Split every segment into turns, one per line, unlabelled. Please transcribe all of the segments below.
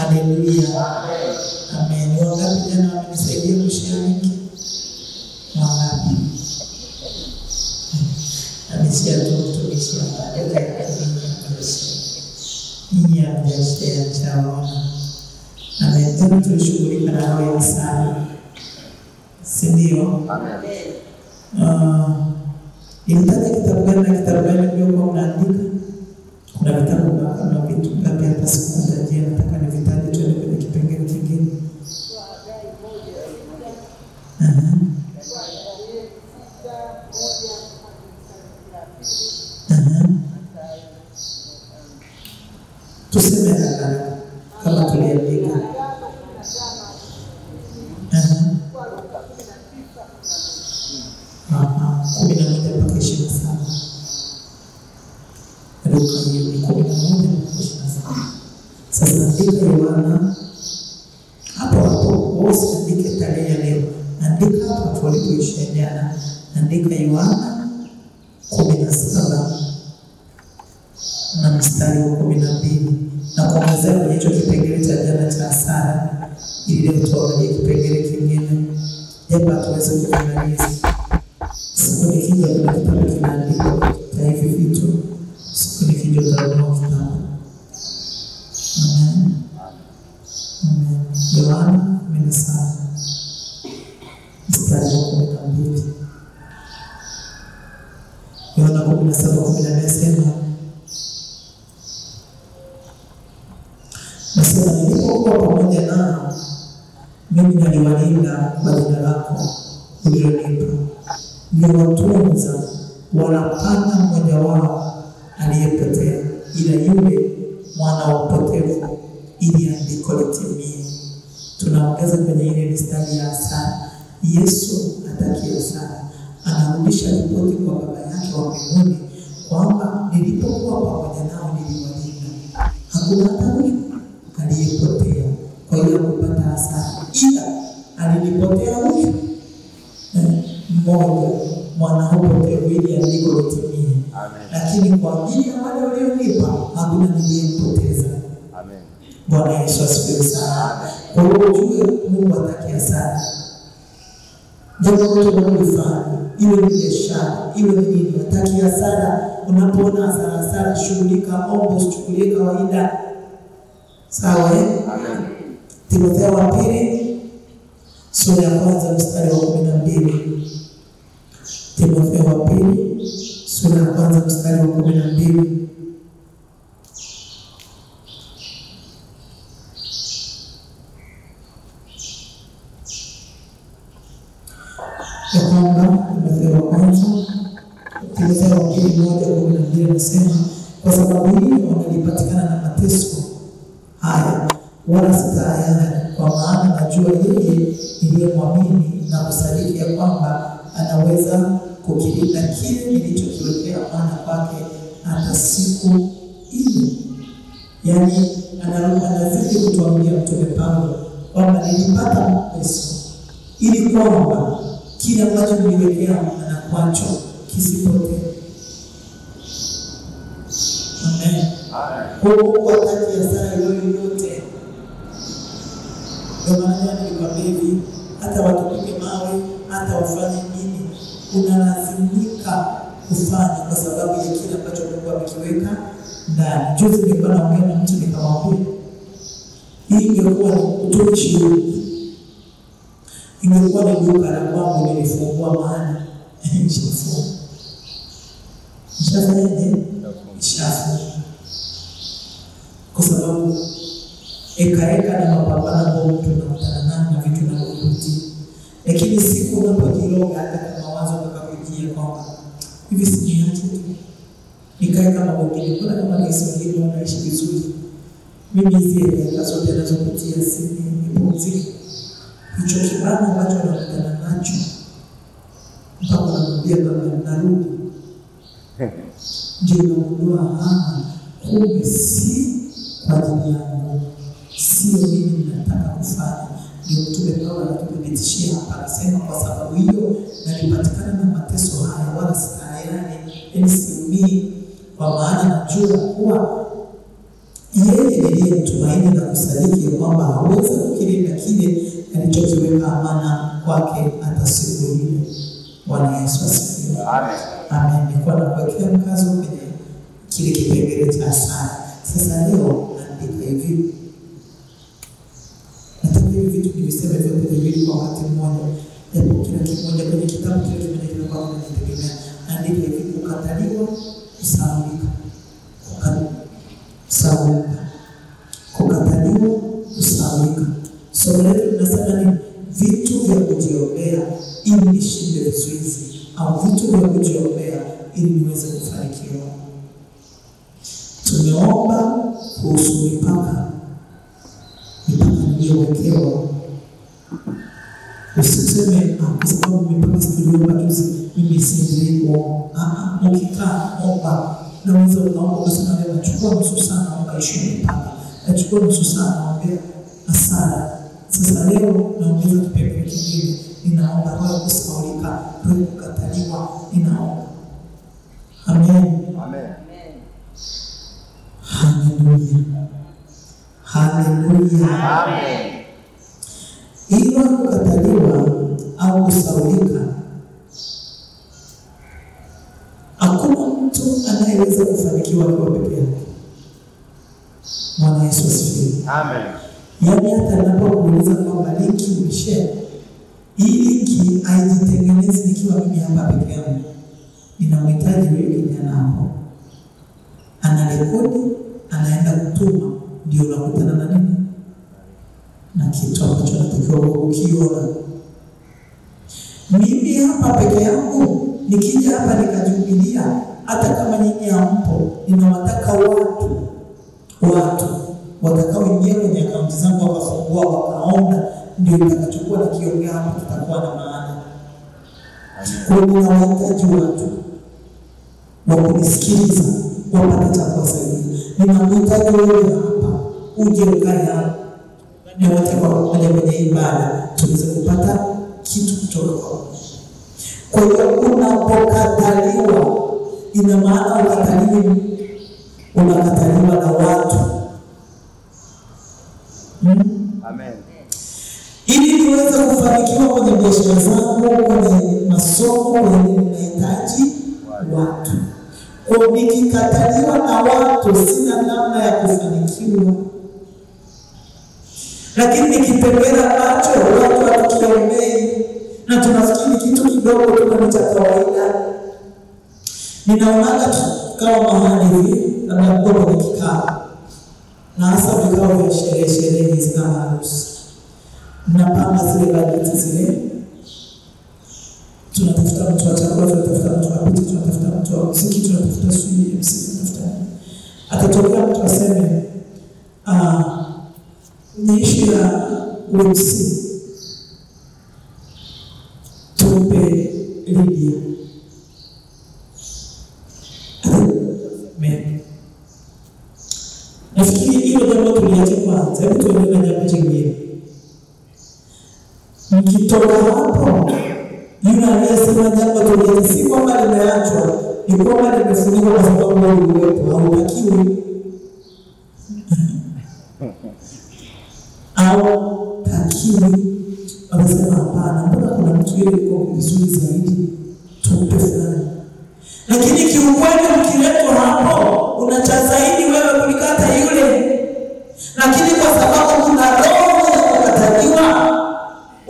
Haleluya. Amen. Wangapi jana wamenisaidia kushiriki? Wangapi? Amesikia tumetumisha baada ya kazi. Ni ya biashara chao. Amen. Tunashughulika na hao ya sana. Sindio? Amen. Nilitaka kitabu gani ndio kwa mnaandika? Kuna vitabu na vitu ngapi hapa siku moja je, nataka nivitaje tuende kwenye kipengele kingine. Tuseme haraka kama tuliandika. Kumi na moja mpaka 27. Luka hiyo ni 11 mpaka 27. Sasa andika Yohana hapo andike tarehe ya leo. Andika hapo tulipoishia jana. Andika Yohana 17 na mstari wa 12 na kuongezea kwenye hicho kipengele cha jana cha Sara ili leo tuangalie kipengele kingine. Japo tuweze kumaliza. Siku nikija kuna kitabu kinaandikwa cha hivi vitu. Siku nikija utanunua kitabu. Amen. Amen. Yohana 17 mstari wa 12. Yohana 17:12 nasema nilipokuwa pamoja nao mimi naliwalinda kwa jina lako ulilonipa. Niwatunza wala hana mmoja wao aliyepotea ila yule mwana wa upotevu ili andiko litimie. Tunaongeza kwenye ile mistari ya Sara. Yesu atakia Sara anarudisha ripoti kwa baba yake wa mbinguni kwamba nilipokuwa pamoja nao niliwalinda. Hakuna hata huyu aliyepotea kwa hiyo kupata hasara, ila alinipotea huyu mmoja mwana upotevu ili andiko litimie. Lakini kwa ajili ya wale walionipa hakuna niliyempoteza. Amen. Bwana Yesu asifiwe sana. Kwa hiyo ujue Mungu atakia sana. Jambo lote unalofanya, iwe ni biashara, iwe ni nini, atakia sana. Unapoona hasara shughulika, omba usichukulie kawaida. Sawa Amen. Timotheo wa pili sura ya 1 mstari wa 12. Timotheo wa pili sura ya 1 mstari wa 12. Timotheo wa pili 1:12 nasema kwa sababu hiyo wanalipatikana na mateso haya wala sitayari, kwa maana najua yeye niliyemwamini na kusadiki ya kwamba anaweza kukilinda kile nilichokiwekea maana kwake hata siku ile. Yani anazidi kutuambia Mtume Paulo kwamba nilipata mateso ili kwamba kile ambacho niliwekea maana kwacho kisipotee. Amen. Kwa Mungu atakia sana yote. Ndio maana nilikwambia hivi, hata watupige mawe, hata wafanye nini, unalazimika kufanya kwa sababu ya kile ambacho Mungu amekiweka ndani. Juzi nilikuwa naongea na mtu nikamwambia, hii ingekuwa ni utumishi huu, ingekuwa ni duka la kwangu nilifungua maana nishafungua. Nishafanyaje? Nishafungua. Kwa sababu eka na mapambano ambayo mtu anakutana nayo na vitu na kurudia. Lakini siku unapojiroga hata kama wazo ukakujia kwamba hivi siniache tu nikae kama wengine, kuna kama ni wengine wanaishi vizuri, mimi zile zote ninazopitia nipumzike. Hicho kibano ambacho nakutana nacho mpaka namwambia baba narudi, ndio nagundua kumbe si kwa ajili yangu, sio mimi nataka kufanya. Ndio Mtume Paulo anatubitishia hapa, anasema kwa sababu hiyo nalipatikana na mateso haya wala sitayari, yani siumii, kwa maana najua kuwa Yeye ndiye mtumaini na kusadiki kwamba hawezi kukilinda kile alichokiweka amana kwake hata siku ile. Bwana Yesu asifiwe. Amen. Amen. Nilikuwa nakuwekea mkazo kwenye kile kipengele cha asali. Sasa leo naandika hivi. Nataka hivi vitu niviseme vyote viwili kwa wakati mmoja. Japo kila kimoja kwenye kitabu kile kimoja kinakuwa kinategemea. Andika hivi: kukataliwa, kusahaulika. Kukataliwa, kusahaulika. Somo letu linasema ni vitu vya kujiombea ili nishinde vizuizi, au vitu vya kujiombea ili niweze kufanikiwa. Tumeomba kuhusu mipaka niliyowekewa. Usiseme kwa sababu mipaka sikuliomba juzi mimi sindiliko. Ukikaa omba, naweza unaomba kusema leo nachukua nusu saa naomba ishirini mipaka, nachukua nusu saa naombea asala. Sasa leo naongeza kipengele kingine, ninaomba roho kusahaulika, roho kukataliwa, ninaomba. Amen. Amen. Haleluya. Haleluya. Amen. Ili kukataliwa au kusahaulika, hakuna mtu anayeweza kufanikiwa kwa peke yake. Bwana Yesu asifiwe. Amen. Yaani hata ninapokuuliza kwamba linki umeshare, hii linki haijitengenezi nikiwa mimi hapa peke yangu. Ninamhitaji wewe kijana hapo. Anarekodi, anaenda kutuma, ndio unakutana na nini? Na kitu ambacho natakiwa ukiona. Mimi hapa peke yangu, nikija hapa nikajubilia, hata kama nyinyi hampo, ninawataka watu watakaoingia kwenye akaunti zangu wakafungua wakaona, ndio nitakachokuwa nikiongea hapo tutakuwa na maana. Kwa hiyo ninawahitaji watu wa kunisikiliza, wapate cha kuwasaidia. Ninamhitaji wewe hapa, uje ukae hapa na wote pamoja kwenye ibada tuweze kupata kitu kutoka kwako. Kwa hiyo unapokataliwa, ina maana unakataliwa na watu. Amen. Ili niweze kufanikiwa kwenye biashara zangu, kwenye masomo, kwenye ninahitaji watu. Kwa nikikataliwa na watu, sina namna ya kufanikiwa. Lakini nikipengela macho, watu watukiombei, na tunafikiri kitu kidogo tu cha kawaida. Ninaonaga tu kama mahali hivi, labda kwa kwenye kikao. Na hasa vikao vya sherehe hizi kama harusi. Mnapanga zile bajeti zile. Tunatafuta mtu wa chakula, tunatafuta mtu wa piti, tunatafuta mtu wa muziki, tunatafuta sijui MC, tunatafuta. Akatokea mtu aseme ni issue ya MC. Tupe Lydia. Amen. Nafikiri hilo jambo tuliache kwanza, hebu tuendelee na jambo jingine. Mkitoka hapo, yule aliyesema jambo tuliache, si kwamba limeachwa, ni kwamba limefunikwa kwa sababu ya uwepo, hautakiwi. Au takiwi. Wanasema hapana, mbona kuna mtu yule yuko vizuri zaidi, tumpe fulani. Lakini kiukweli mkiletwa hapo, unacha zaidi wewe kulikata yule. Lakini kwa sababu kuna roho ya kukataliwa,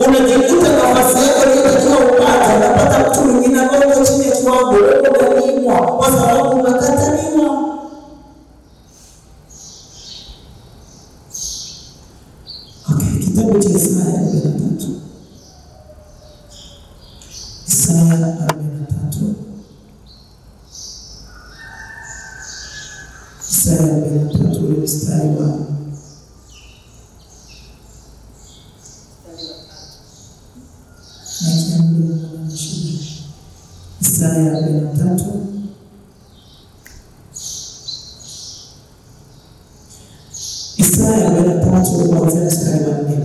unajikuta nafasi yako iliyotakiwa upate, unapata mtu mwingine ambaye chini ya kiwango, wewe unanyimwa kwa sababu unakataliwa. Okay, kitabu cha Isaya 43. Isaya 43. Isaya 43 ule mstari wa Isaya 43. Isaya 43 kuanzia mstari wa 4.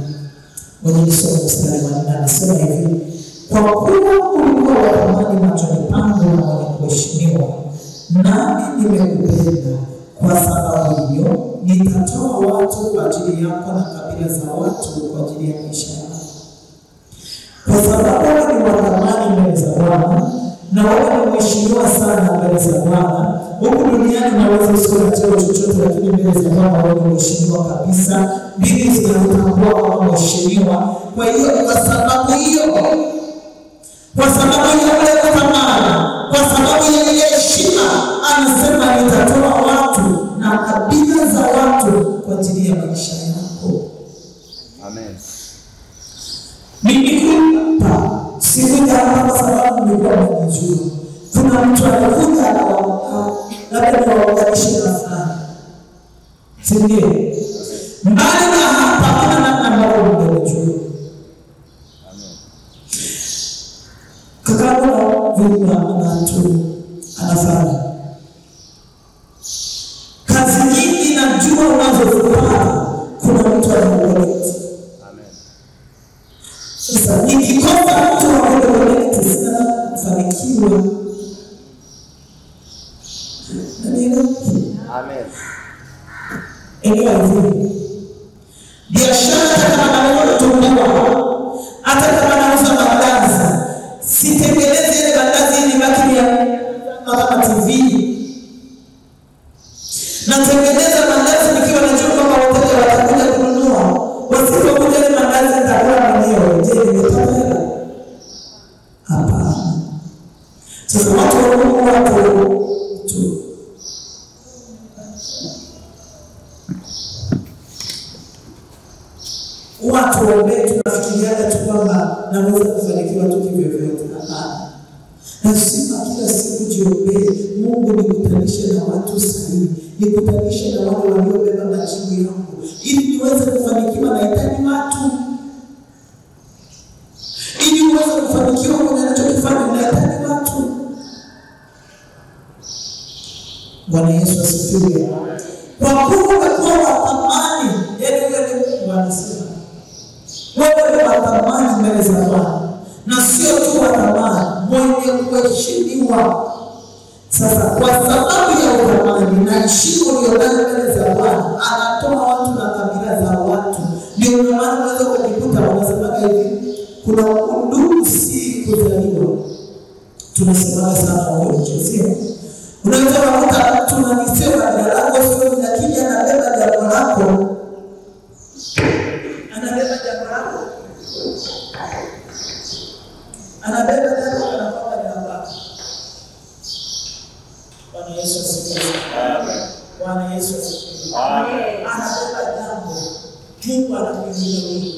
Wenye nisoma mstari wa 4 anasema hivi: kwa kuwa ulikuwa wa thamani machoni pangu na mwenye kuheshimiwa, nami nimekupenda. Kwa sababu hiyo nitatoa watu kwa ajili yako na kabila za watu kwa ajili ya maisha yako. Kwa sababu wewe ni wa thamani mbele za Bwana na wewe ni mheshimiwa sana mbele za Bwana. Huku duniani unaweza usiwe na cheo chochote, lakini mbele za Bwana wewe ni mheshimiwa kabisa. Mbingu zinakutambua kama mheshimiwa. Kwa hiyo kwa sababu hiyo wewe thamani, kwa sababu ya heshima, anasema nitatoa watu na kabila za watu kwa ajili ya maisha yako.
Amen.
Nikupa sikuja hapa kwa sababu nilikuwa nimejua kuna mtu anakuja anawaamka labda niwaunganishe na fulani, si ndio? Mbali na hapa kuna namna ambayo nimejua kakabu vile anatu anafanya kazi nyingi na jua unazofanya, kuna mtu anakuelekeza. Sasa nikikosa mtu anakuelekeza sana kufanikiwa.
Amen.
Hivi biashara kama unayotumia hata kama nauza mandazi, sitengeneze ile mandazi ni baki ya kama TV. Natengeneza mandazi nikiwa najua kwamba wateja watakuja kununua. Wasipokuja ile mandazi nitakula mwenyewe. Je, nimepata hela? Hapana. Sasa watu wambe tunafikiriaga tu kwamba naweza kufanikiwa tu kivyovyote. Hapana. Lazima kila siku jiombee, Mungu nikutanishe na watu sahihi, nikutanishe na wale waliobeba majibu yangu, ili niweze kufanikiwa. Nahitaji watu ili niweze kufanikiwa kwenye ninachokifanya. Nahitaji watu. Bwana Yesu asifiwe. Kwa kuwa umekuwa wa thamani, yaani wewe ni Mungu anasema wewe ni wa thamani mbele za Bwana, na sio tu wa thamani, mwenye kuheshimiwa. Sasa kwa sababu ya uthamani na heshima uliyonayo mbele za Bwana, anatoa watu na kabila za watu. Ndio maana unaweza kujikuta wanasema hivi, kuna undugu si kuzaliwa. Tunasema sana kwa ujasiri. Unaweza kukuta tunanisema kabila lako sio, lakini anabeba jambo lako. Anabeba jambo lako. Anabeba jambo lako na baba. Bwana Yesu asifiwe. Amen. Bwana Yesu asifiwe. Amen. Anabeba jambo. Mungu anakuinua wewe.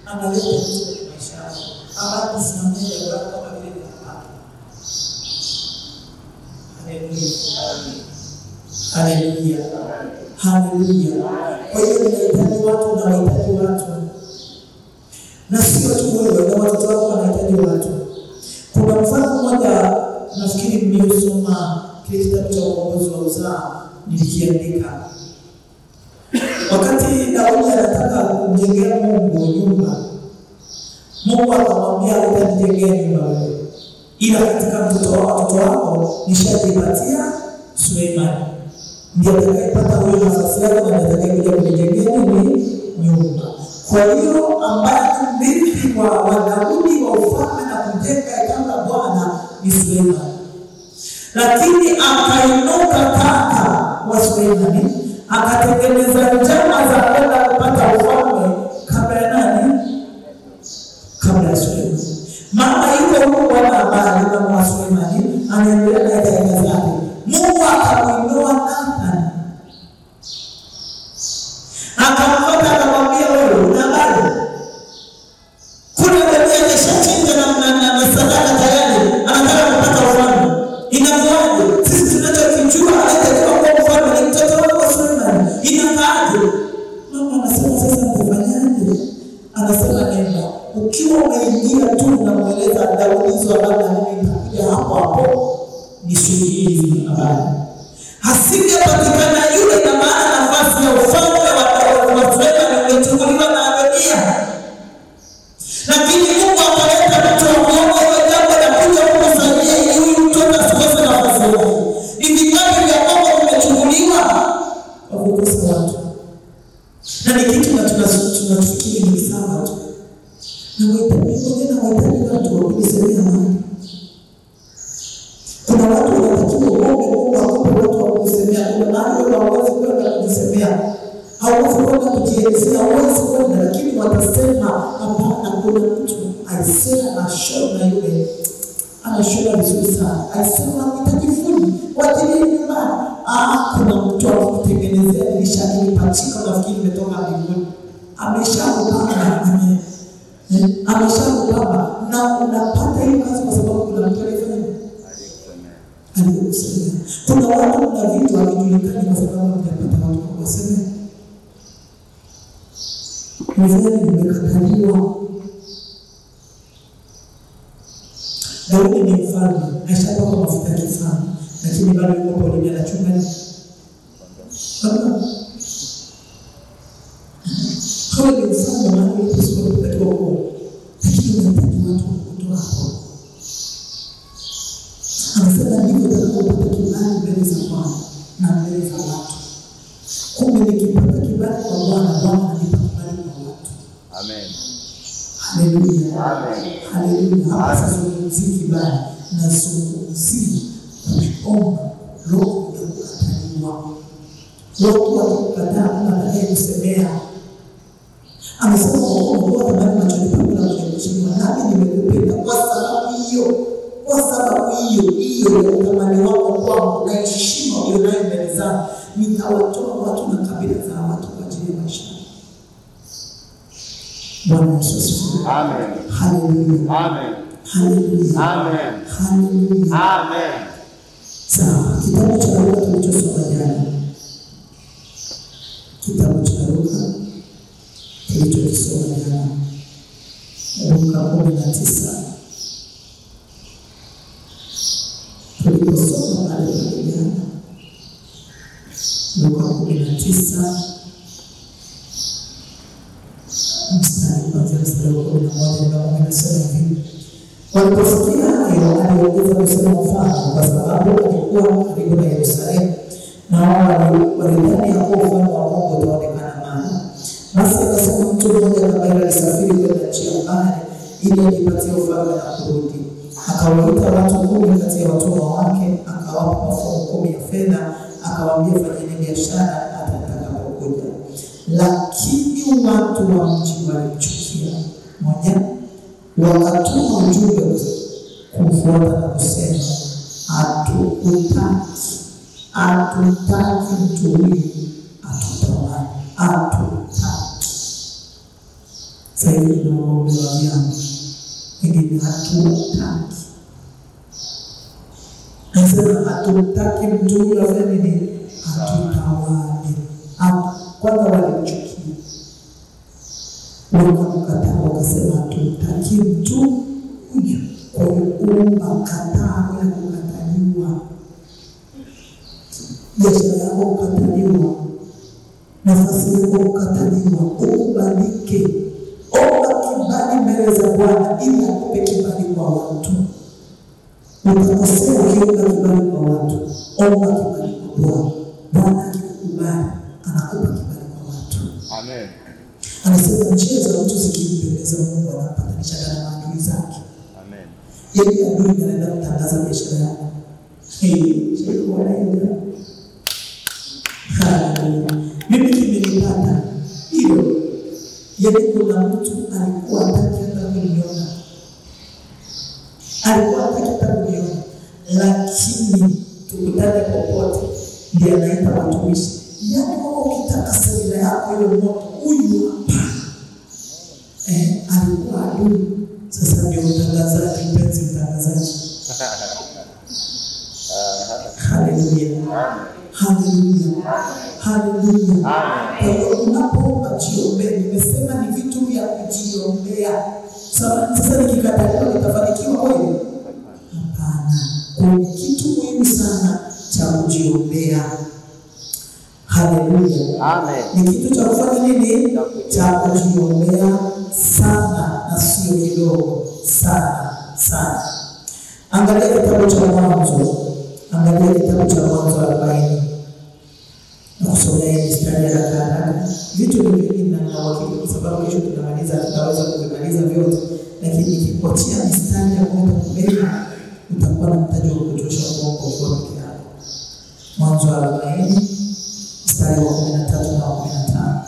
Analeta kitu kwa maisha yako. Ambapo sinamuja kwa kama vile ni hapa. Haleluya. Haleluya. Kwa hiyo ninahitaji watu na wahitaji watu. Na sio tu wewe, na watoto wako wanahitaji watu. Kuna mfano mmoja nafikiri mliosoma kile kitabu cha Ukombozi wa Uzao nilikiandika. Wakati Daudi anataka kumjengea Mungu nyumba, Mungu akamwambia utanijengea nyumba wewe, ila katika watoto wako nishajipatia Suleimani, ndiye atakayepata huyo nafasi yako na atakayekuja kunijengea nyumba. Kwa hiyo ambaye mrithi wa Daudi wa ufalme na kujenga hekalu la Bwana ni Suleimani. Lakini akainuka kaka wa Suleimani, akatengeneza njama za kwenda kupata ufalme kabla ya nani? Kabla ya Suleimani. Mama yule Mungu ambaye ni mama wa Suleimani anaendelea na kazi zake. Mungu akamuinua Nathan. Akamfuata akamwambia wewe una habari? Kuna jamii imeshachinja na sadaka tayari, anataka kupata ufalme. Inakuwaje? Sisi tunachokijua anatakiwa kuwa mfalme ni mtoto wako Suleimani. Inakaaje? Mama anasema sasa mtafanyaje? Anasema nenda. Ukiwa umeingia tu na kueleza Daudi hizo habari na mimi nitakuja hapo nishuhudie habari. Hasingepatikana yule na maana nafasi ya ufalme wa Suleimani ungechukuliwa na Adonia. Lakini Mungu akaleta mtu wa kuona hiyo jambo la kuja kumsaidia ili huyu mtoto asikose nafasi yake. Ni vingapi vya Mungu vimechukuliwa kwa kukosa watu? Na wahitaji watu wa kusemea amani. Kuna watu wanatakiwa Mungu akupe watu wa kusemea. Kuna mahali wewe hauwezi kwenda kujisemea, hauwezi kwenda kujielezea, hauwezi kwenda, lakini watasema hapana. Kuna mtu aisema anashona yule, anashona vizuri sana, aisema nitajifuni kwa ajili ya nyumbani. Kuna mtu akitengenezea dirisha ilipachika, nafikiri imetoka mbinguni, ameshakupanga na unapata hiyo kazi kwa sababu kuna mtu alifanya aliyokusemea. Kuna watu na vitu havijulikani kwa sababu mtapata watu kwa kusemea. Mzee nimekataliwa. Daudi ni mfalme, ashapaka mafuta ya kifalme, lakini bado yuko polini anachunga nini? Hawa ni mfalme mahali uliposikwa kutakiwa kuwa, lakini unahitaji watu kutoa hapo. Anasema ndivyo utakapopata kibali mbele za Bwana na mbele za watu. Kumbe nikipata kibali kwa Bwana, Bwana ananipa kibali kwa watu. Amen. Haleluya. Amen. Haleluya. Hapa sasa tunazungumzia kibali na zungumzia kuomba roho ya kukataliwa. Watu wakikataa kuna atakayesemea. Amesema kwa sababu machoni pangu na kushukuru nami nimekupenda kwa sababu hiyo. Kwa sababu hiyo ya utamani wako kwangu na heshima ulionayo mbele zangu, nitawatoa watu na kabila za watu kwa ajili ya maisha. Bwana Yesu asifiwe. Amen. Haleluya. Amen. Haleluya. Amen. Haleluya. Amen. Sawa, kitabu cha Luka tulichosoma jana. Kitabu cha Luka tulichosoma jana. Luka 19. Tuliposoma pale jana. Luka 19 mstari kuanzia mstari wa 11 na 17 hivi. Waliposikia hayo, aliongeza kusema mfano, kwa sababu alikuwa karibu na Yerusalemu, na wao walidhani ya kuwa ufalme wa Mungu utaonekana mahali. Basi akasema mtu mmoja ambaye alisafiri kwenda nchi ya mbali ili ajipatie ufalme na kurudi. Akawaita watu 10 kati ya watumwa wake, akawapa mafungu 10 ya fedha, akawaambia fanyeni biashara hata atakapokuja. Lakini watu wa mji walimchukia. Moja, wakatuma ujumbe kumfuata na kusema, hatutaki mtu huyu atutawale, hatutaki. Sasa hivi tunaombewa vyama, wengine hatutaki. Anasema hatutaki mtu huyu afanye nini? Atutawale. Kwanza walimchukia, wakamkataa, wakasema hatutaki mtu huyu. Kwa hiyo makataa ya kukataliwa, biashara yako kukataliwa, nafasi yako kukataliwa, ukubalike. Omba kibali mbele za Bwana ili akupe kibali kwa watu. Utakosea ukiomba kibali kwa watu, omba kibali kwa Bwana. Bwana akikubali anakupa kibali kwa watu. Amen. Anasema njia za mtu zikimpendeza Mungu anapatanisha na maadui zake. Amen. Yeye adui anaenda kutangaza biashara yako. Mimi nimelipata hilo. Yeye kuna mtu alikuwa hataki hata kuniona. Alikuwa hataki hata kuniona. Lakini tukutane popote ndiye anaita watumishi. Yaani kama ukitaka semina yako ile moto huyu hapa. Alikuwa adui. Sasa ndio mtangazaji, mpenzi mtangazaji. Haleluya. Haleluya. Haleluya. Kwa hiyo unapoomba jiombee, nimesema ni vitu vya kujiombea. Sasa nikikataliwa nitafanikiwa kweli? Hapana. Kwa kitu muhimu sana cha kujiombea. Haleluya. Amen. Ni kitu cha kufanya nini? Cha kujiombea sana na sio kidogo, sana sana. Angalia kitabu cha Mwanzo. Angalia kitabu cha Mwanzo 40. Na kusomea mstari ya haraka. Vitu vingi na uhakika kwa sababu kesho tutamaliza, tutaweza kumaliza vyote, lakini nikikuachia mistari ya kwenda kubeba utakuwa na mtaji wa kutosha kuomba kwa peke yako. Mwanzo 40 mstari wa 13 na 15.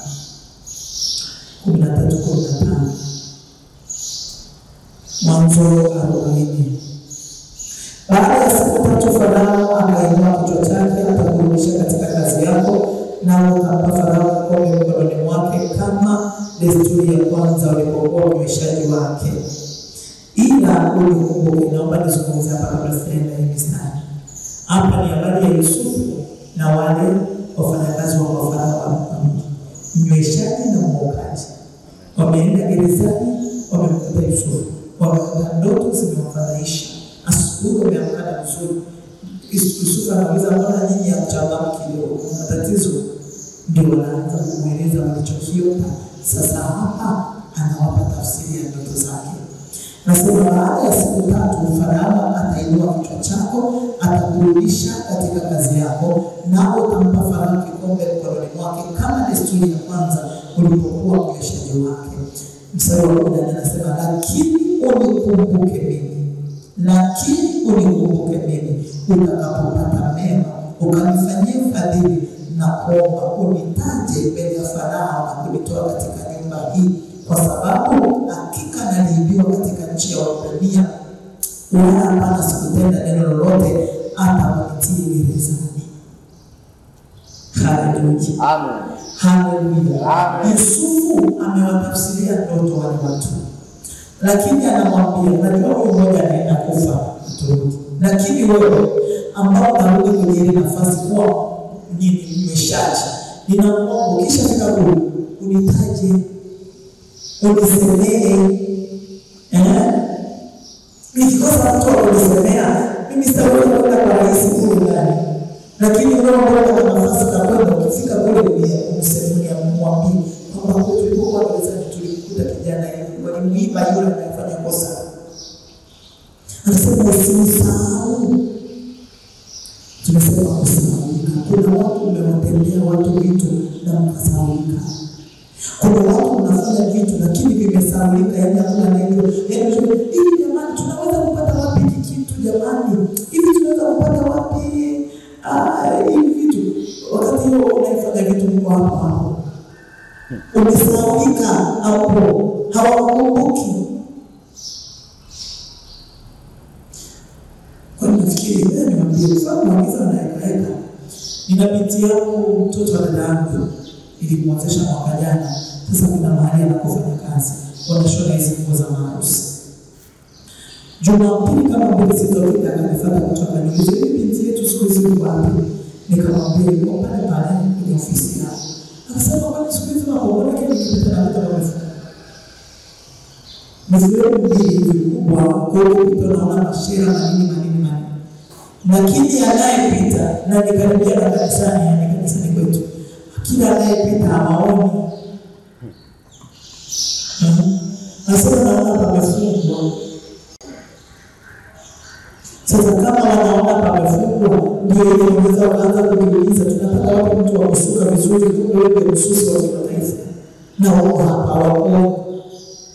13-15. Mwanzo 40. Baada ya siku 3 Farao akainua kichwa chake atakurudisha katika kazi yako, na ukampa Farao kikombe mkononi mwake kama desturi ya kwanza walipokuwa mnyweshaji wake. Ila ulikumbuke, naomba nizungumze hapa kabla sijaenda hii mistari. Hapa ni habari ya Yusufu na wale wafanyakazi wa Farao, mnyweshaji na mwokaji. Wameenda gerezani, wamemkuta Yusufu, wamekuta ndoto zimewafadhaisha. Asubuhi wameamka na vizuri. Yusufu anauliza, mbona nyinyi hamchangamki leo? Kuna tatizo? Ndio wanaanza kumweleza walichokiona. Sasa hapa anawapa tafsiri ya ndoto zake. Nasema baada ya siku 3 Farao atainua kichwa chako, atakurudisha katika kazi yako, na utampa Farao kikombe mkononi mwake kama desturi ya kwanza ulipokuwa mnyweshaji wake. Mstari wa 14 anasema, lakini unikumbuke mimi utakapopata mema, ukanifanyie fadhili na kuomba, unitaje mbele ya Farao na kunitoa katika nyumba hii, kwa sababu hakika naliibiwa katika nchi ya Waebrania, wala hapana sikutenda neno lolote hata wanitie gerezani. Haleluya.
Amen.
Haleluya. Yusufu amewatafsiria ndoto wale watu, lakini anamwambia, unajua huyu mmoja anaenda kufa mtu, lakini wewe ambao unarudi kwenye ile nafasi kuwa ni mmeshaji, ninaomba kisha fika kule unitaje, unisemee. Nikikosa mtu wa kunisemea, mimi sitaweza kwenda kwa rais kule ndani, lakini unaomba kwa nafasi za kwenda, ukifika kule umsemea, mwambie kwamba tulipokuwa gerezani tulikuta kijana hivi, walimuiba yule anayefanya kosa. Anasema usimsahau. Tunasema kusahaulika. Kuna watu umewatendea watu vitu na mkasahaulika. Kuna watu unafanya vitu lakini vimesahaulika, yaani hakuna neno. Yaani hivi jamani, tunaweza kupata wapi hiki kitu jamani? Hivi tunaweza kupata wapi hivi vitu? Wakati huo unaifanya vitu kwa hapo. Umesahaulika hapo, hawakumbuki. Kwa nafikiri ni mwambie sababu mwanzo anaeka. Nina binti yangu, mtoto wa dada yangu, nilimwozesha mwaka jana. Sasa kuna mahali anakofanya kazi, wanashona hizi nguo za maharusi. Jumapili kama mbili zilizopita akanifuata kutoka niulize, binti yetu siku hizi yuko wapi? Nikamwambia yuko pale kwenye ofisi yao. Akasema kwani siku hizi wanaona kile kitu kinataka mzee mbili kubwa kwa tunaona mashira na nini. Lakini anayepita na nikaribia na kanisani kwetu, kila anayepita hawaoni. Nasema naona pamefungwa. Sasa kama wanaona pamefungwa, ndio ile unaweza kuanza kujiuliza, tunapata wapi mtu wa kusuka vizuri kuliko msusi wa kimataifa? Na wao hapa wako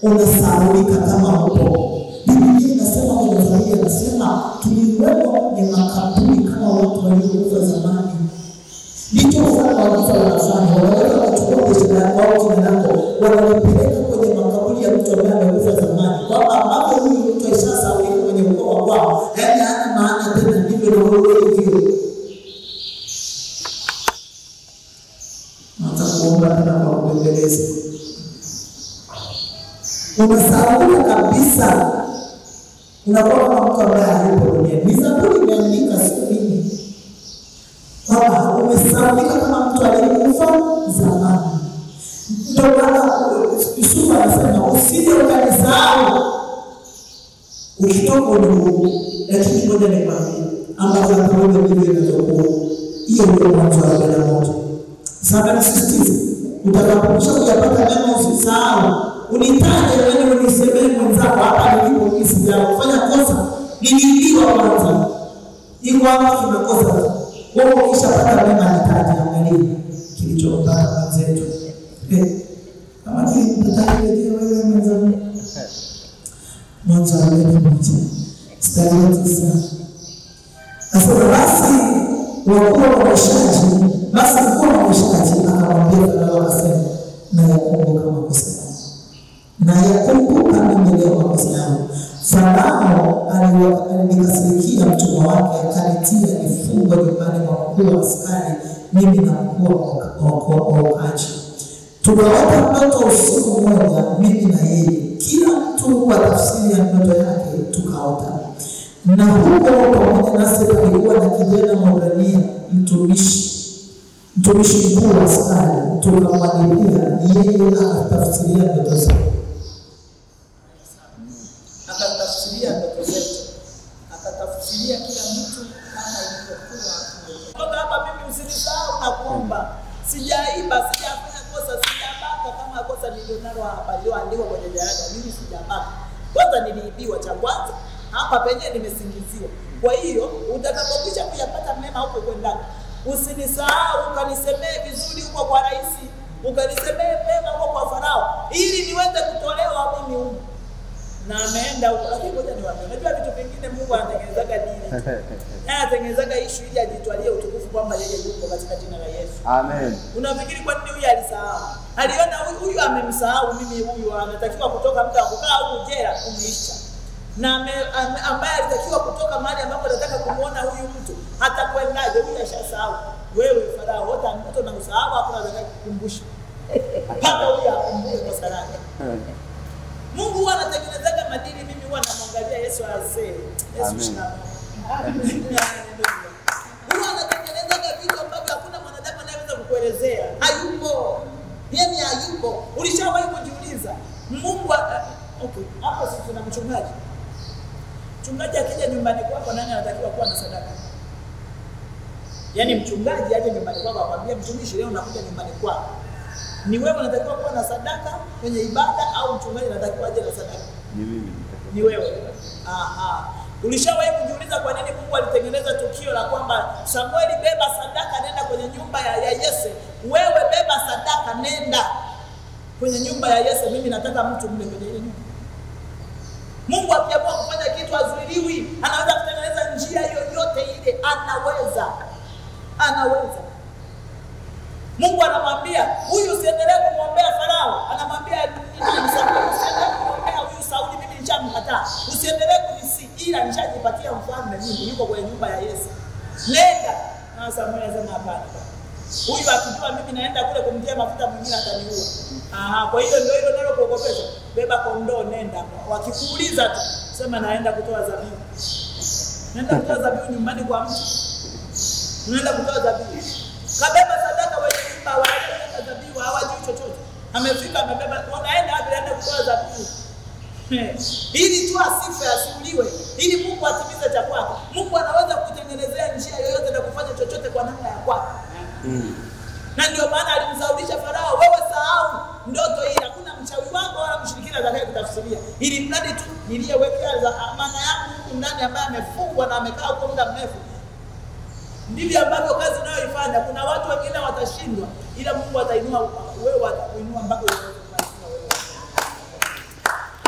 unasahaulika kama upo. Biblia inasema kwenye Zaburi, inasema tuliwekwa kwenye makaburi kama watu waliokufa zamani. Ndicho sana watu wanafanya, wanaweza kuchukua biashara yako au jina lako, wanalipeleka kwenye makaburi ya mtu ambaye amekufa zamani, kwamba ambapo huyu mtu aishasahaulika kwenye ukoo wao, yaani hana maana tena. Ndivyo na wewe hivyo. Natakuomba tena kwa kuendeleza. Unasahaulika kabisa. Unakuwa kama mtu ambaye hayupo duniani. Ni Zaburi imeandika siku hii. Baba, umesahaulika kama mtu aliyekufa zamani. Ndio maana Yusufu anasema usije ukanisahau ukitoka ulimwengu. Lakini ngoja nikwambie, ambapo pamoja vile inavyokuwa, hiyo ndio mwanzo wa changamoto. Sasa nisisitize, utakapokusha kuyapata mema usisahau. Unitaje wewe, unisemee mwenzako, hapa nilipo kisi yangu fanya kosa, niliibiwa kwanza. Iko hapa tumekosa. Wewe ukishapata mema nitaje, angalia kilichopata mwenzetu. Kama Mstari wa 9. Nasema basi wakuu wa mweshaji, basi mkuu wa mweshaji akamwambia Farao akasema, na yakumbuka makosa yangu. Na yakumbuka mimi leo makosa yangu. Farao alikasirikia mtumwa wake, akanitia nifungwe nyumbani mwa mkuu wa askari, mimi na mkuu wa ukaji. Tukaota ndoto usiku mmoja, mimi na yeye, kila mtu kwa tafsiri ya ndoto yake tukaota. Na huko pamoja nasi palikuwa na kijana Mwebrania mtumishi mkuu wa askari, tukamwadilia yeye akatafsiria ndoto zetu.
Akatafsiria kila mtu kama ilivyokuwa. Toka hapa mimi usinisahau na kuomba. Sijaiba, sijafanya kosa, sijabaka kama kosa nilionalo hapa lililoandikwa kwenye jalada. Mimi sijabaka. Kwanza niliibiwa cha kwanza. Hapa penye nimesingiziwa. Kwa hiyo utakapokisha kuyapata mema huko kwenda, usinisahau, ukanisemee vizuri huko kwa rais, ukanisemee mema huko kwa Farao ili niweze kutolewa mimi huko. Na ameenda huko, lakini ngoja niwaambie, unajua vitu vingine Mungu anatengenezaga dini. Anatengenezaga issue ili ajitwalie utukufu kwamba yeye yuko katika jina la Yesu. Amen. Unafikiri kwa nini huyu alisahau? Aliona huyu amemsahau, mimi huyu anatakiwa kutoka muda wa kukaa huko jela umeisha. Na ambaye alitakiwa kutoka mahali ambapo anataka kumuona huyu mtu, hata kwendaje huyu ashasahau. Wewe Farao, hata mtu na usahau hakuna atakakukumbusha. Paka huyu akumbuke kwa salama. Mungu huwa anatengenezaga madini, mimi huwa namwangalia Yesu asee. Yesu shina. Huwa anatengenezaga vitu ambavyo hakuna mwanadamu anayeweza kukuelezea. Hayupo. Yeye hayupo. Ulishawahi kujiuliza? Mungu okay, hapa sisi tuna mchungaji. Mchungaji akija nyumbani kwako, nani anatakiwa kuwa na sadaka? Yaani mchungaji aje nyumbani kwako akwambia mtumishi leo nakuja nyumbani kwako. Ni wewe unatakiwa kuwa na sadaka kwenye ibada au mchungaji anatakiwa aje na sadaka? Ni mimi. Ni wewe. Aha. Ulishawahi kujiuliza kwa nini Mungu alitengeneza tukio la kwamba Samueli beba sadaka nenda kwenye nyumba ya Yese. Wewe beba sadaka nenda kwenye nyumba ya Yese, mimi nataka mtu mle kwenye ile nyumba. Mungu akiamua kufanya kitu azuiliwi, anaweza kutengeneza njia yoyote ile, anaweza. Mungu anamwambia huyu usiendelee kumwombea Farao, anamwambia usiendelee kumwombea huyu Sauli, mimi nishamkataa. Usiendelee kunisi, ila nishajipatia mfalme mimi, yuko kwenye nyumba ya Yesu. Nenda. Na Samuel anasema hapana. Huyu akijua mimi naenda kule kumtia mafuta mwingine ataniua. Kwa hiyo ndio hilo nalo kuogopesha. Beba kondoo nenda. Wakikuuliza tu sema naenda kutoa dhabihu. Nenda kutoa dhabihu nyumbani kwa mtu. Unaenda kutoa dhabihu. Kabeba sadaka wewe nyumba wanaenda dhabihu hawajui chochote. Amefika amebeba, wanaenda hadi anaenda kutoa dhabihu. Ili tu asife asiuliwe, ili Mungu atimize cha kwake. Mungu anaweza kutengenezea njia yoyote na kufanya chochote kwa namna ya kwake. Na ndio maana alimsaulisha Farao, wewe sahau ndoto hii, hakuna mchawi wako wala mshirikina atakaye kutafsiria. Ili mradi tu niliyewekea za amana yangu ndani ambaye amefungwa na amekaa kwa muda mrefu. Ndivyo ambavyo kazi unayoifanya, kuna watu wengine watashindwa, ila Mungu atainua wewe, atakuinua mpaka uweze kufanikiwa wewe.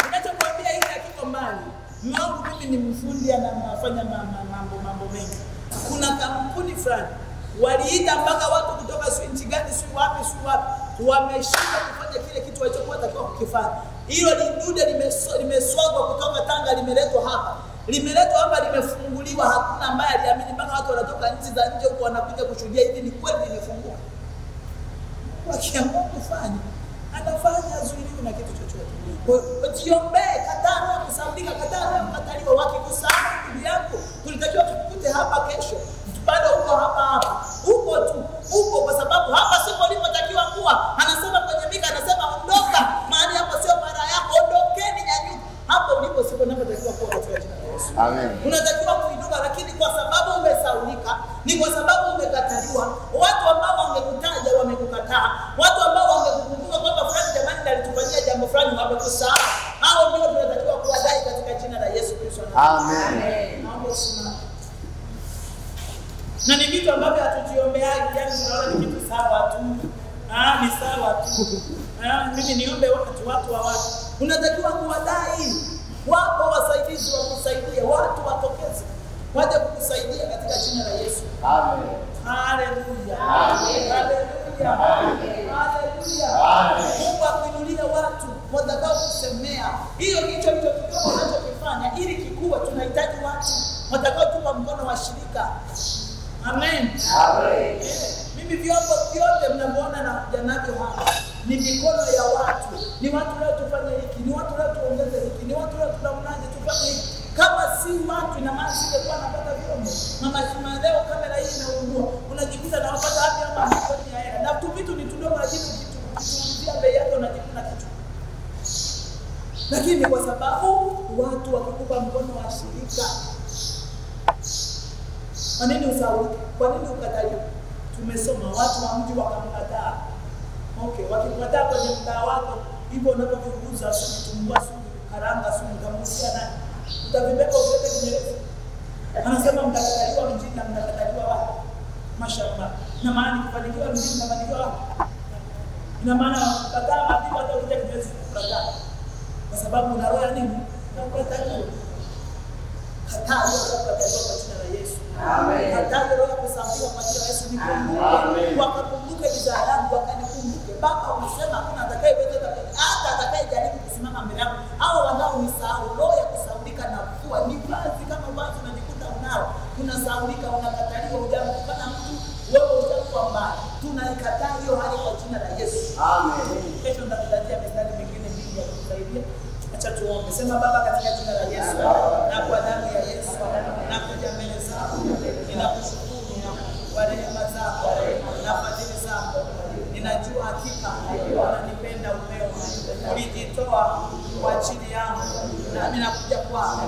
Ninachokuambia hili hakiko mbali. Mungu mimi ni mfundi anafanya mambo mengi. Kuna kampuni fulani waliita mpaka watu kutoka nchi gani si wapi wameshinda kufanya kile kitu walichokuwa takiwa kukifanya. Hilo lidude limeswagwa kutoka Tanga limeletwa hapa. Limeletwa hapa limefunguliwa, hakuna ambaye aliamini mpaka watu wanatoka nchi za nje huko wanakuja kushuhudia hivi ni kweli limefunguka. Wakiamua kufanya, anafanya azuiliwe na kitu chochote. Jiombee, kataa roho kusaulika, kataa roho kukataliwa. Wakikusahau ndugu yako, tulitakiwa tukukute hapa kesho. Bado uko hapa. Uko tu. Uko kwa sababu hapa siko ulipotakiwa kuwa. Anasema kwenye Mika, anasema ondoka. Mahali hapo sio mara yako. Ondokeni nyanyuka. Hapo ulipo siko unapotakiwa kuwa katika jina la Yesu. Amen. Unatakiwa kuinuka, lakini kwa sababu umesaulika, ni kwa sababu umekataliwa. Watu ambao wangekutaja wamekukataa. Watu ambao wangekukumbuka kwamba fulani jamani alitufanyia jambo fulani wamekusahau. Hao ndio tunatakiwa kuwadai katika jina la Yesu Kristo. Amen. Naomba usimame. Na ni vitu ambavyo hatujiombea, yani tunaona ni vitu sawa tu. Ni sawa tu. Mimi niombe watu wa watu. Unatakiwa kuwadai. Wapo wasaidizi wa kusaidia watu, watokeze waje kukusaidia katika jina la Yesu.
Amen.
Haleluya.
Amen.
Haleluya.
Amen.
Haleluya.
Amen.
Mungu akuinulie watu watakao kusemea. Hicho kidogo unachokifanya ili kikue, tunahitaji watu watakao tupa mkono wa shirika. Amen.
Amen.
Mimi vyombo vyote mnavyoona na kuja navyo hapa ni mikono ya watu. Ni watu leo tufanye hiki, ni watu leo tuongeze hiki, ni watu leo tunaonaje tufanye hiki. Kama si watu, ina maana singekuwa napata vyombo. Mama leo kamera hii inaungua, unajikuta na wapata wapi ama mikono ya hela. Na tu vitu ni tudogo, lakini ukituambia bei yake unajikuta kitu. Lakini kwa sababu watu wakikupa mkono wa shirika, kwa nini usahau? Kwa nini ukataliwa? Tumesoma watu wa mji wakamkataa. Okay, wakikataa kwenye mtaa wako, hivyo unapoviuza sumu, karanga sumu, utamuuzia nani? Utavibeba ulete Kinyerezi. Anasema mtakataliwa mjini na mtakataliwa wapi? Mashamba. Na maana kufanikiwa mjini na kufanikiwa wapi? Ina maana kukataa mabibi hata ulete Kinyerezi kukataa. Kwa sababu una roho ya nini? Na ukataliwa. Kataa roho ya kukataliwa kwa jina la Yesu.
Amen.
Kataa roho ya kusambiwa kwa jina la Yesu. Nikumbuke. Wakakumbuke bidhaa yangu, wakanikumbuke. Baba umesema hakuna atakayeweza hata atakayejaribu kusimama mbele yangu. Hao wanaonisahau, roho ya kusaulika na kuwa ni vazi kama vazi unajikuta unao. Unasaulika, unakataliwa, hujamkana mtu, wewe utakuwa mbaya. Tunaikataa hiyo hali kwa jina la Yesu.
Amen.
Kesho ndakutajia mistari mingine mingi ya kukusaidia. Acha tuombe. Sema Baba, katika jina la Yesu na kwa damu ya Yesu nakuja mbele zako. Ninakushukuru kwa rehema zako na fadhili zako. Ninajua hakika unanipenda upeo. Ulijitoa kwa ajili yangu. Na mimi nakuja kwako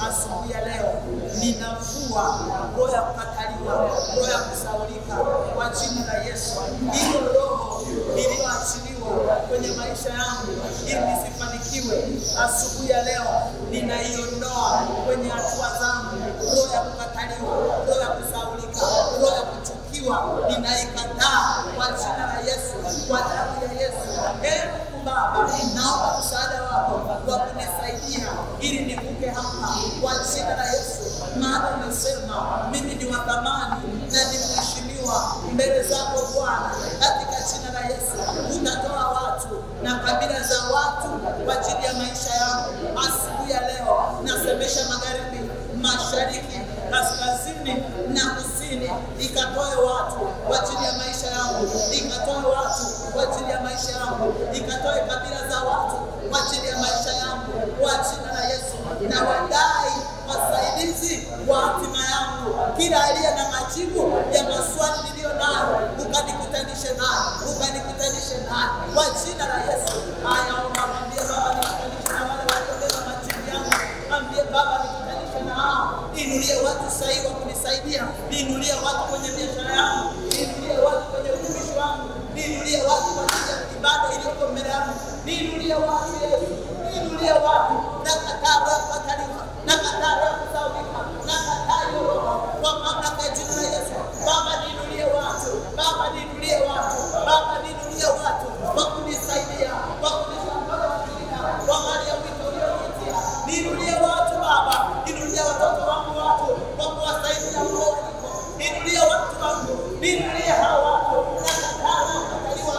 asubuhi ya leo. Ninavua roho ya kukataliwa, roho ya kusaulika kwa jina la Yesu. Hiyo roho iliyoachiliwa kwenye maisha yangu ili nisifanikiwe, asubuhi ya leo ninaiondoa kwenye hatua zangu. Roho ya kukataliwa, roho ya kusaulika, roho ya kuchukiwa, ninaikataa kwa jina la Yesu, kwa damu ya Yesu. Mungu Baba, naomba msaada wako wa kunisaidia ili nivuke hapa kwa jina la Yesu. Maana umesema mimi ni wa thamani na ni mheshimiwa mbele zako Bwana. Katika jina la Yesu utatoa watu na kabila za watu kwa ajili ya maisha yangu. Asubuhi ya leo nasemesha magharibi, mashariki, kaskazini na kusini, ikatoe watu kwa ajili ya maisha yangu, ikatoe watu kwa ajili ya maisha yangu, ikatoe kabila za watu kwa ajili ya maisha yangu kwa jina la Yesu. Na wadai wasaidizi wa hatima yangu, kila aliye na majibu ya maswali niliyo nayo, ukanikutanishe nayo, ukanikutanishe nayo kwa jina la Yesu. Haya, mwambie Baba nikutanishe na wale waliobeba majibu yangu, mwambie Baba nikutanishe na hao. Niinulie watu sahihi wa kunisaidia, niinulie watu kwenye biashara yangu, niinulie watu kwenye utumishi wangu, niinulie watu kwa ajili ya ibada iliyoko mbele yangu, niinulie watu Yesu, niinulie watu. Nakataa roho ya kukataliwa, nakataa roho ya kusaulika, nakataa hiyo roho kwa mamlaka ya jina la Yesu. Baba niinulie watu, Baba niinulie watu, Baba niinulie watu wa kunisaidia, wa kunishangaza washirika kwa mali ya wito ulionitia. Niinulie watu Baba, niinulie watoto wangu watu wa kuwasaidia huko waliko. Niinulie watu wangu, niinulie hao watu. Nakataa roho ya kukataliwa,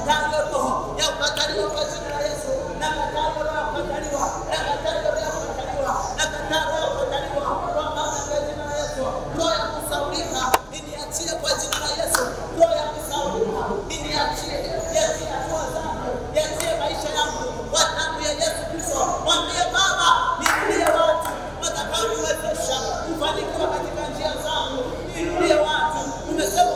nakataa roho ya kukataliwa kwa jina la Yesu. Nakataa roho ya kukataliwa, nakataa roho ya kukataliwa, nakataa roho ya kukataliwa kwa mamlaka ya jina la Yesu. Roho ya kusaulika iniachie kwa jina la Yesu. Roho ya kusaulika iniachie, niachie hatua zangu, niachie maisha yangu kwa damu ya Yesu Kristo. Mwambie Baba niinulie watu watakaoniwezesha kufanikiwa katika njia zangu. Niinulie watu, umesema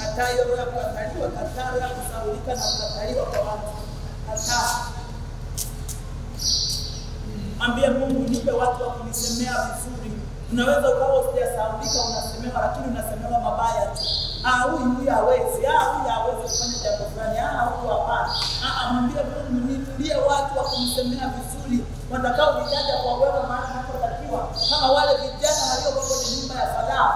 Kataa hiyo roho ya kukataliwa, kataa roho ya kusahaulika na kukataliwa kwa watu. Kataa. Ambia Mungu, nipe watu wa kunisemea vizuri. Unaweza ukawa usijasahaulika unasemewa, lakini unasemewa mabaya tu. Huyu hawezi. Huyu hawezi kufanya jambo fulani. Huyu hapana. Mwambie Mungu, nitie watu wa kunisemea vizuri, watakao nitaja kwa wewe maana napotakiwa. Kama wale vijana waliokuwa kwenye nyumba ya Farao,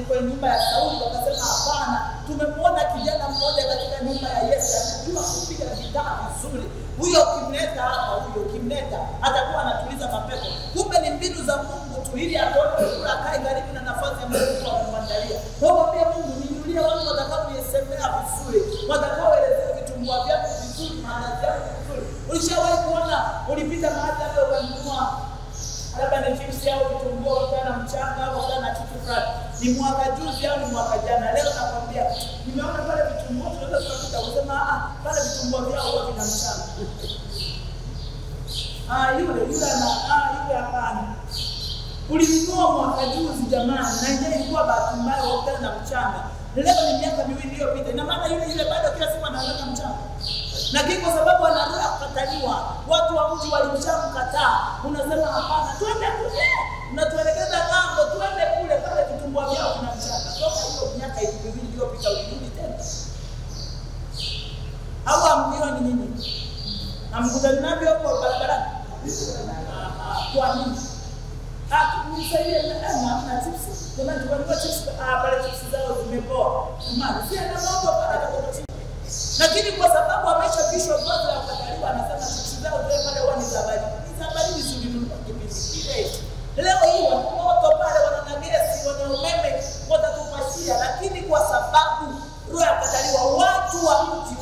kwenye nyumba ya Sauli, wakasema hapana, tumemwona kijana mmoja katika nyumba ya Yesu anajua kupiga gitaa vizuri. Huyo ukimleta hapa, huyo ukimleta atakuwa anatuliza mapepo. Kumbe ni mbinu za Mungu tu ili atoke kula akae karibu na nafasi ya Mungu amemwandalia. Kwa hiyo mwambie Mungu, niinulie watu watakao nisemea vizuri, watakao elezea vitumbua vyako vizuri, maana yako vizuri. Ulishawahi kuona ulipita mahali hapo ukanunua labda ni chips au vitumbua kana mchanga au kana kitu fulani? Ni mwaka juzi au ni mwaka jana? Leo nakwambia nimeona pale vitumbua tunaweza tukapita kusema pale vitumbua vyao huwa vina mchanga. Yule hapana. Ulinunua mwaka juzi jamani, na yeye ilikuwa bahati mbaya wakati na mchanga. Leo ni miaka 2 iliyopita. Ina maana yule bado kila siku analeta mchanga. Lakini kwa sababu anarudia kukataliwa, watu wa mji walimshamkataa. Unasema hapana, twende kule. Unatuelekeza ng'ambo, twende kule pale vitumbua vyao vina mchanga. Toka hiyo miaka 2 iliyopita ulirudi tena. Au ambiwa ni nini? Amkutana navyo hapo barabarani. Kwa nini? Nisaidie na chips. Jamani tukanunua chips, pale chips zao zimepoa. Maana si ana mambo pale kwa chips. Lakini kwa sababu ameshavishwa vazi la kukataliwa, anasema chips zao pale huwa ni zabari. Ni zabari vizuri mno kipindi kile. Leo hii watu pale wana gesi, wana umeme, watatupashia, lakini kwa sababu roho ya kukataliwa, watu wa mji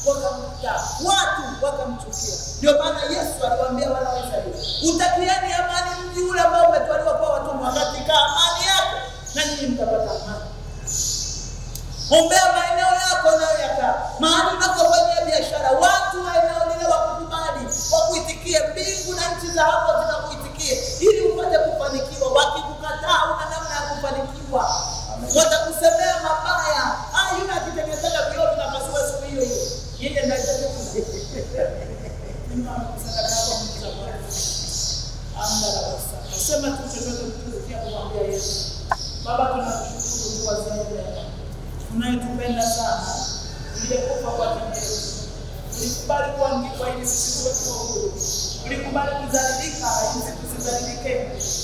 wakamkataa, watu wakamchukia. Ndio maana Yesu aliwaambia wana wa Israeli, utakieni amani mji ule ambao umetwaliwa kwa watumwa, katika amani yako na nyinyi mtapata amani. Ombea maeneo yako nayo yakaa. Mahali unapofanya biashara, watu wa eneo lile wakukubali, wakuitikie, mbingu na nchi za hapo zinakuitikie ili upate kufanikiwa. Wakikukataa una namna ya kufanikiwa. Watakusemea mabaya. Yule akitengeneza vioo vinapasua siku hiyo hiyo. Yeye ndiye anayetaka. Sema tu chochote tukifikia kumwambia Yesu. Baba, tunakushukuru kwa zaidi. Unayetupenda sana. Uliyekufa kwa ajili yetu. Ulikubali kuangikwa ili sisi tuwe huru. Ulikubali kudhalilika ili tusidhalilike.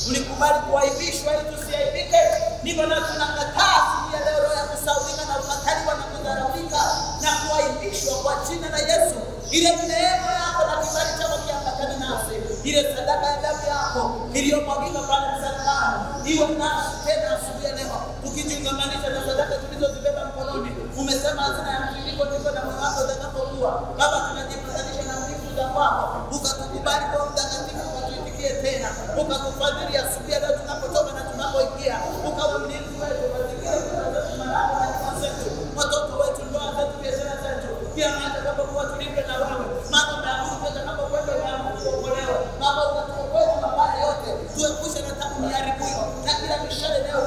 Ulikubali kuaibishwa ili tusiaibike. Ndivyo na tunakataa siku ya leo roho ya kusahaulika na kukataliwa na kudhalilika na kuaibishwa kwa jina la Yesu. Ile neema yako na kibali chako kiambatane nasi. Ile sadaka ya damu yako iliyomwagika pale msalabani iwe nasi tena asubuhi ya leo. Tukijingamanisha na sadaka tulizozibeba mkononi. Umesema hazina ya mtiririko ndiko na moyo wako utakapokuwa. Baba, tunajipatanisha na mbingu za kwako. Ukatukubali kwa mtakatifu, ukatuitikie tena. Ukatufadhili asubuhi ya leo tunapotoka na tunapoingia. Ukawa mlinzi wetu, mazingira yetu, malango na nyumba zetu, watoto wetu, ndoa zetu, biashara zetu. Pia atakapokuwa tulivyo na wewe. Mambo ya Mungu atakapokwenda na Mungu kuokolewa. Baba, ukatuokoe na mabaya yote. Tuepushe na tabu miharibuyo. Na kila mishale leo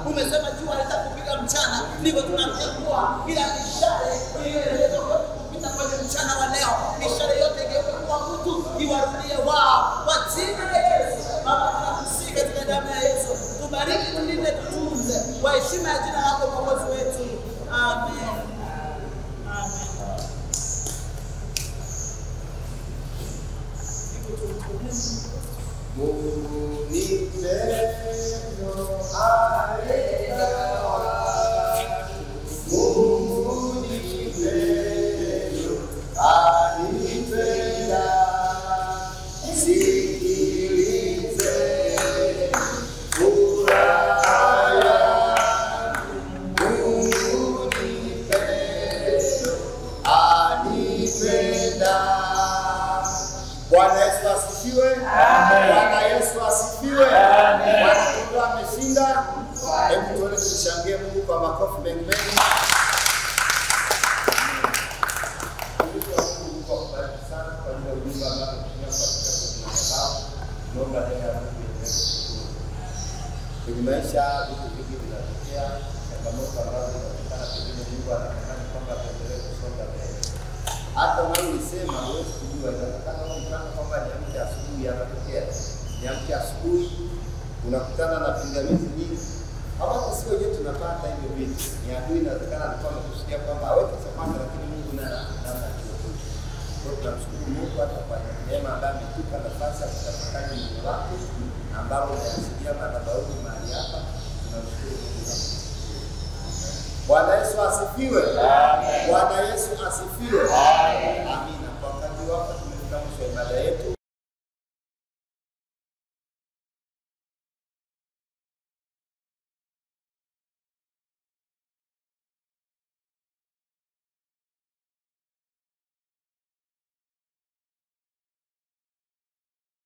umesema jua litakupiga mchana. Ndivyo tunachukua kila mishale iliyoelezwa kupita kwenye mchana wa leo. Mishale yote igeuke kuwa mtu, iwarudie wao. Kwa jina la Yesu. Baba, tunakusihi katika damu ya Yesu. Tubariki, tulinde, tutunze. Kwa heshima ya jina lako Mwokozi wetu. Amen.
Mungu ni pendo, aleluya. Mungu ni pendo, anipenda. Sikilize furaha yangu. tunapata hivyo vitu. Ni adui inawezekana alikuwa amekusudia kwamba aweke sababu, lakini Mungu naye namna kidogo. Kwa hiyo tunamshukuru Mungu hata kwa neema ambayo ametupa nafasi ya kutafakari neno lake ambalo linasikia madhabahu mahali hapa. Tunamshukuru Mungu. Bwana Yesu asifiwe. Amen. Bwana Yesu asifiwe.